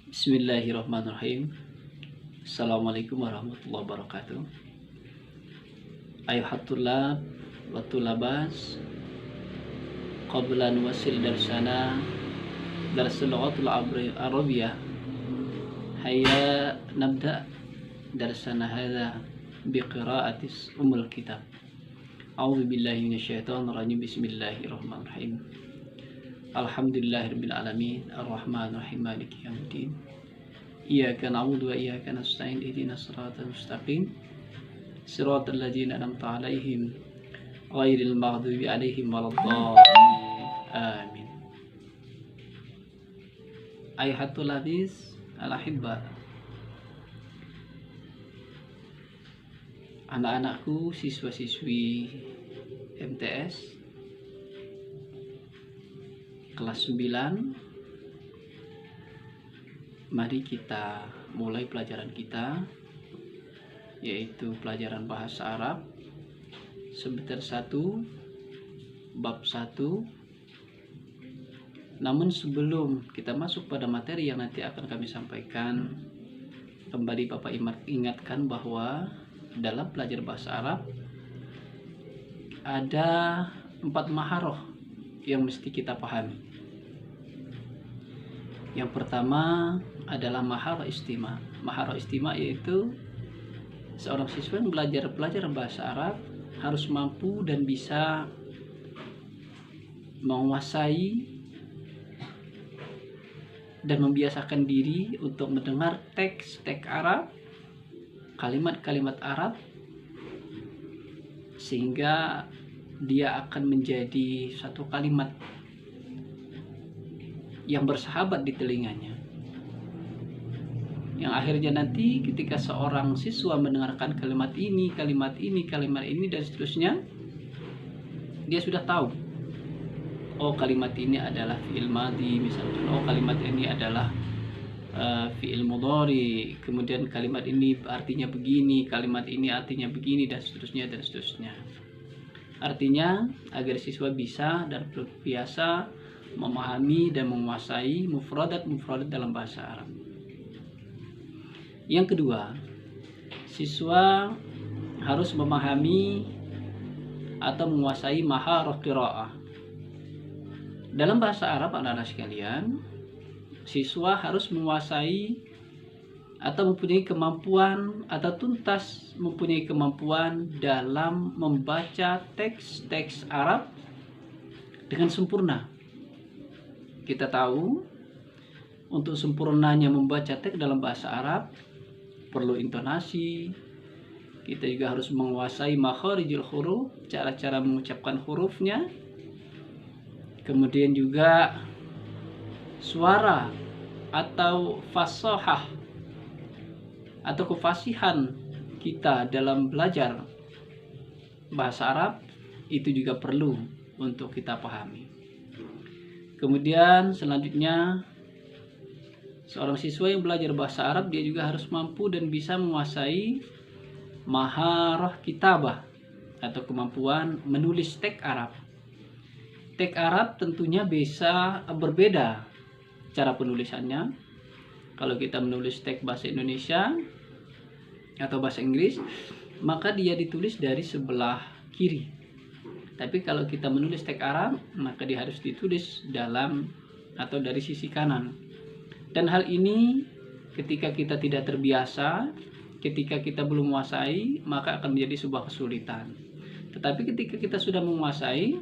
Bismillahirrahmanirrahim. Assalamualaikum warahmatullahi wabarakatuh. Ayuhat tulab wa tulabas, qabla nuwasil darsana darsul lughatul arabiyah. Hayya nabda darsana hadha biqira'atis umul kitab. A'udzu billahi minasyaitonir rajim. Bismillahirrahmanirrahim. Alhamdulillahirabbil alamin, arrahmanir rahim, maliki yaumiddin. Iyyaka na'budu wa iyyaka nasta'in, ihdinas siratal mustaqim, siratal ladzina an'amta 'alaihim ghairil maghdubi 'alaihim waladdallin. Amin. Ayhatul hadis al-ahibba. Anak-anakku, siswa-siswi MTS kelas 9, mari kita mulai pelajaran kita, yaitu pelajaran bahasa Arab semester 1 bab 1. Namun sebelum kita masuk pada materi yang nanti akan kami sampaikan, kembali Bapak ingatkan bahwa dalam belajar bahasa Arab ada 4 maharoh yang mesti kita pahami. Yang pertama adalah maharoh istima. Maharoh istima yaitu seorang siswa yang belajar bahasa Arab harus mampu dan bisa menguasai dan membiasakan diri untuk mendengar teks-teks Arab, kalimat-kalimat Arab, sehingga dia akan menjadi satu kalimat yang bersahabat di telinganya, yang akhirnya nanti ketika seorang siswa mendengarkan kalimat ini, dan seterusnya, dia sudah tahu, oh kalimat ini adalah fi'il madhi misalnya, oh kalimat ini adalah fi'il mudhari, kemudian kalimat ini artinya begini, kalimat ini artinya begini, dan seterusnya. Artinya agar siswa bisa dan terbiasa memahami dan menguasai mufradat dalam bahasa Arab. Yang kedua, siswa harus memahami atau menguasai maharah qiraah. Dalam bahasa Arab, anak-anak sekalian, siswa harus menguasai atau mempunyai kemampuan atau tuntas mempunyai kemampuan dalam membaca teks-teks Arab dengan sempurna. Kita tahu untuk sempurnanya membaca teks dalam bahasa Arab perlu intonasi. Kita juga harus menguasai makharijul huruf, cara-cara mengucapkan hurufnya. Kemudian juga suara atau fasahah atau kefasihan kita dalam belajar bahasa Arab itu juga perlu untuk kita pahami. Kemudian selanjutnya, seorang siswa yang belajar bahasa Arab dia juga harus mampu dan bisa menguasai maharah kitabah atau kemampuan menulis teks Arab. Teks Arab tentunya bisa berbeda cara penulisannya. Kalau kita menulis teks bahasa Indonesia atau bahasa Inggris, maka dia ditulis dari sebelah kiri. Tapi kalau kita menulis teks Arab, maka dia harus ditulis dalam atau dari sisi kanan. Dan hal ini ketika kita tidak terbiasa, ketika kita belum menguasai, maka akan menjadi sebuah kesulitan. Tetapi ketika kita sudah menguasai,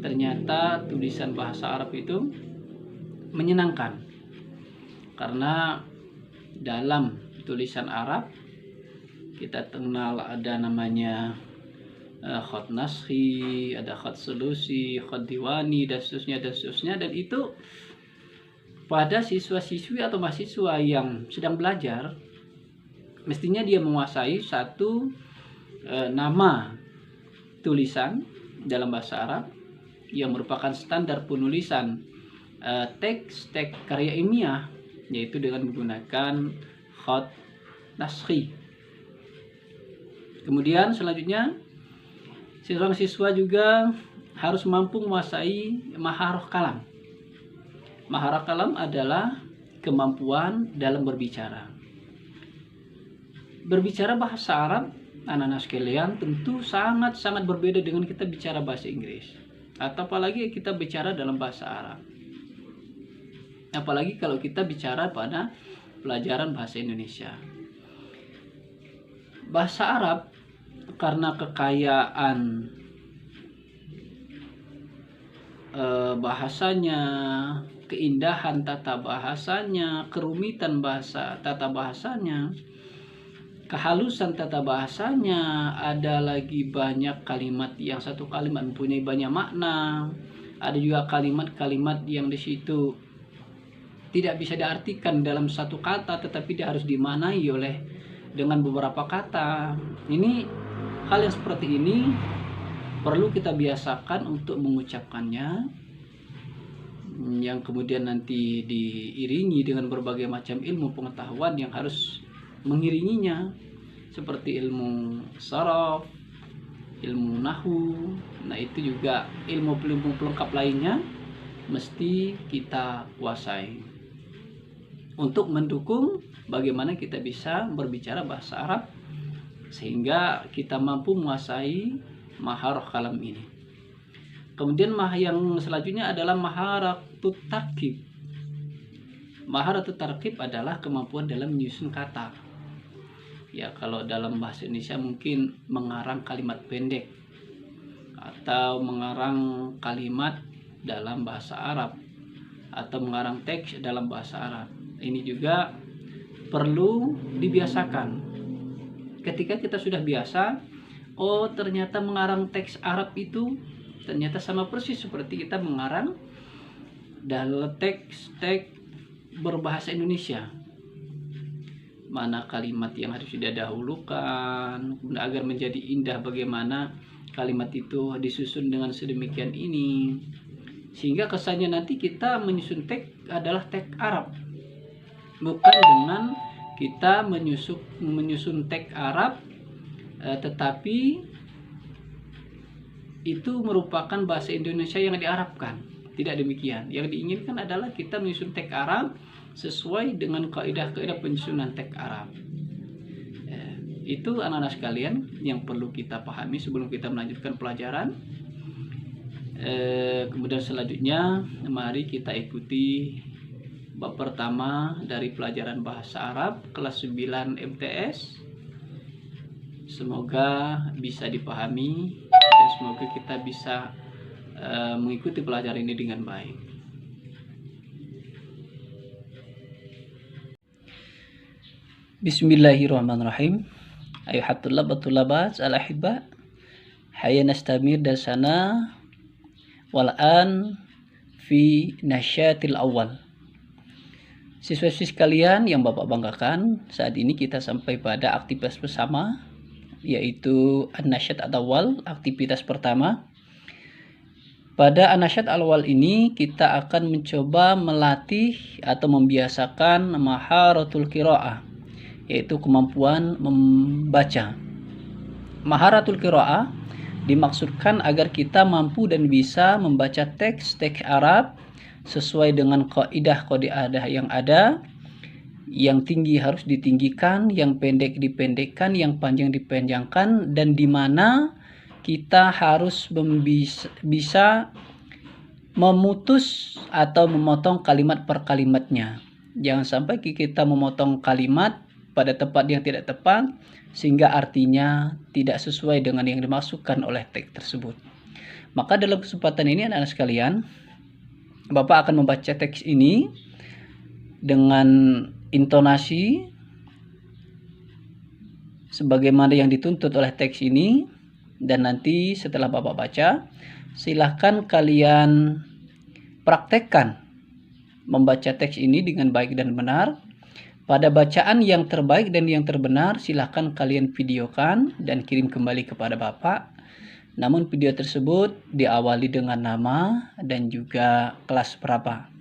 ternyata tulisan bahasa Arab itu menyenangkan. Karena dalam tulisan Arab kita kenal ada namanya khat naskhi, ada khat sulusi, khat diwani, dan seterusnya, dan itu pada siswa-siswi atau mahasiswa yang sedang belajar mestinya dia menguasai satu nama tulisan dalam bahasa Arab yang merupakan standar penulisan teks karya ilmiah, yaitu dengan menggunakan khat naskhi. Kemudian selanjutnya, seorang siswa juga harus mampu menguasai maharah kalam. Maharah kalam adalah kemampuan dalam berbicara. Berbicara bahasa Arab, anak-anak sekalian, tentu sangat-sangat berbeda dengan kita bicara bahasa Inggris. Atau apalagi kita bicara dalam bahasa Arab. Apalagi kalau kita bicara pada pelajaran bahasa Indonesia. Bahasa Arab karena kekayaan bahasanya, keindahan tata bahasanya, kerumitan tata bahasanya, kehalusan tata bahasanya, ada lagi banyak kalimat yang satu kalimat mempunyai banyak makna. Ada juga kalimat-kalimat yang di situ tidak bisa diartikan dalam satu kata, tetapi dia harus dimaknai oleh dengan beberapa kata. Ini hal yang seperti ini perlu kita biasakan untuk mengucapkannya, yang kemudian nanti diiringi dengan berbagai macam ilmu pengetahuan yang harus mengiringinya, seperti ilmu saraf, ilmu nahwu. Nah, itu juga ilmu pelengkap lainnya mesti kita kuasai untuk mendukung bagaimana kita bisa berbicara bahasa Arab sehingga kita mampu menguasai maharah kalam ini. Kemudian yang selanjutnya adalah maharatut tarkib. Maharatut tarkib adalah kemampuan dalam menyusun kata. Ya, kalau dalam bahasa Indonesia mungkin mengarang kalimat pendek atau mengarang kalimat dalam bahasa Arab atau mengarang teks dalam bahasa Arab. Ini juga perlu dibiasakan. Ketika kita sudah biasa, oh ternyata mengarang teks Arab itu ternyata sama persis seperti kita mengarang dalam teks berbahasa Indonesia. Mana kalimat yang harus didahulukan agar menjadi indah, bagaimana kalimat itu disusun dengan sedemikian ini, sehingga kesannya nanti kita menyusun teks adalah teks Arab, bukan dengan kita menyusun teks Arab tetapi itu merupakan bahasa Indonesia yang diarabkan. Tidak demikian. Yang diinginkan adalah kita menyusun teks Arab sesuai dengan kaidah-kaidah penyusunan teks Arab. Itu anak-anak sekalian yang perlu kita pahami sebelum kita melanjutkan pelajaran. Kemudian selanjutnya mari kita ikuti bab pertama dari pelajaran bahasa Arab kelas 9 MTS. Semoga bisa dipahami dan semoga kita bisa mengikuti pelajaran ini dengan baik. Bismillahirrahmanirrahim. Ayuhat tullab wa tullabat al-ahibba, hayya nastamir darsana wal an fi nasyatil awal. Siswa-siswi sekalian yang Bapak banggakan, saat ini kita sampai pada aktivitas bersama, yaitu an-nasyat al-awwal, aktivitas pertama. Pada an-nasyat al-awwal ini kita akan mencoba melatih atau membiasakan maharatul qiraah, yaitu kemampuan membaca. Maharatul qiraah dimaksudkan agar kita mampu dan bisa membaca teks-teks Arab sesuai dengan kaidah-kaidah yang ada. Yang tinggi harus ditinggikan, yang pendek dipendekkan, yang panjang dipanjangkan, dan di mana kita harus bisa memutus atau memotong kalimat per kalimatnya. Jangan sampai kita memotong kalimat pada tempat yang tidak tepat sehingga artinya tidak sesuai dengan yang dimaksudkan oleh teks tersebut. Maka dalam kesempatan ini anak-anak sekalian, Bapak akan membaca teks ini dengan intonasi sebagaimana yang dituntut oleh teks ini, dan nanti setelah Bapak baca, silahkan kalian praktekkan membaca teks ini dengan baik dan benar. Pada bacaan yang terbaik dan yang terbenar, silahkan kalian videokan dan kirim kembali kepada Bapak. Namun video tersebut diawali dengan nama dan juga kelas berapa.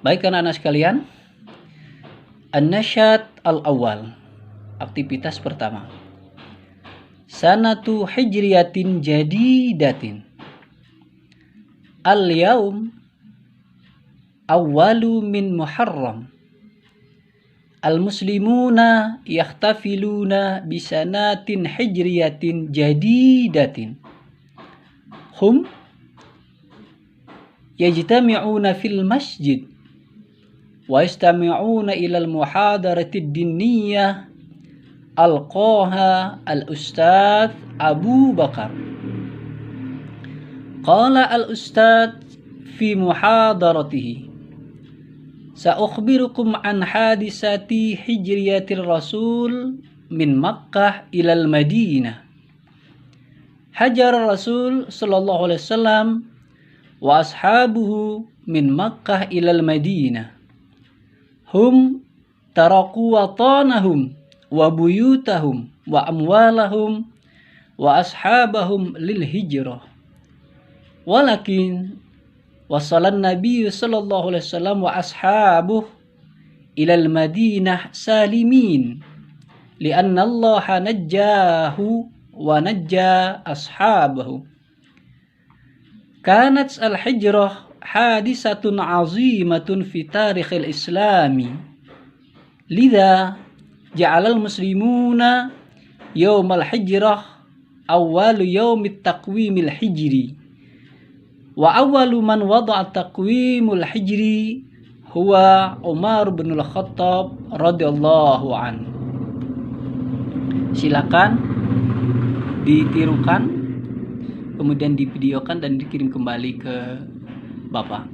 Baik anak-anak sekalian, an-nasyat al-awwal, aktivitas pertama. Sanatu hijriyatin jadidatin. Al-yaum awwalu min Muharram. Al-muslimuna yahtafiluna bisanatin hijriyatin jadidatin. Hum yajtami'una fil masjid wa yastami'una ila al-muhadarati ad-diniyah alqaha al-ustadz Abu Bakar. Qala al-ustadz fi muhadaratihi, sa'ukhbirukum an hadisati hijriyatir rasul min Makkah ilal Madinah. Hajar Rasul sallallahu alaihi wasallam wa ashabuhu min Makkah ilal Madinah. Hum taraku watanahum wa buyutahum wa amwalahum wa ashabahum lil hijrah. Walakin wasalan Nabi sallallahu alaihi wasallam wa ashabuh ilal Madinah salimin lianna Allah najjahu wa najja ashabahu. Kanat al-hijrah hadisatun azimatun fi tarikhil islami, lidha ja'alal muslimuna yawmal hijrah awwalu yawmit taqwimil hijri. Wa awwalu man wada'a taqwimul hijri huwa Umar bin Al-Khattab radhiyallahu anhu. Silakan ditirukan, kemudian divideokan dan dikirim kembali ke Bapak.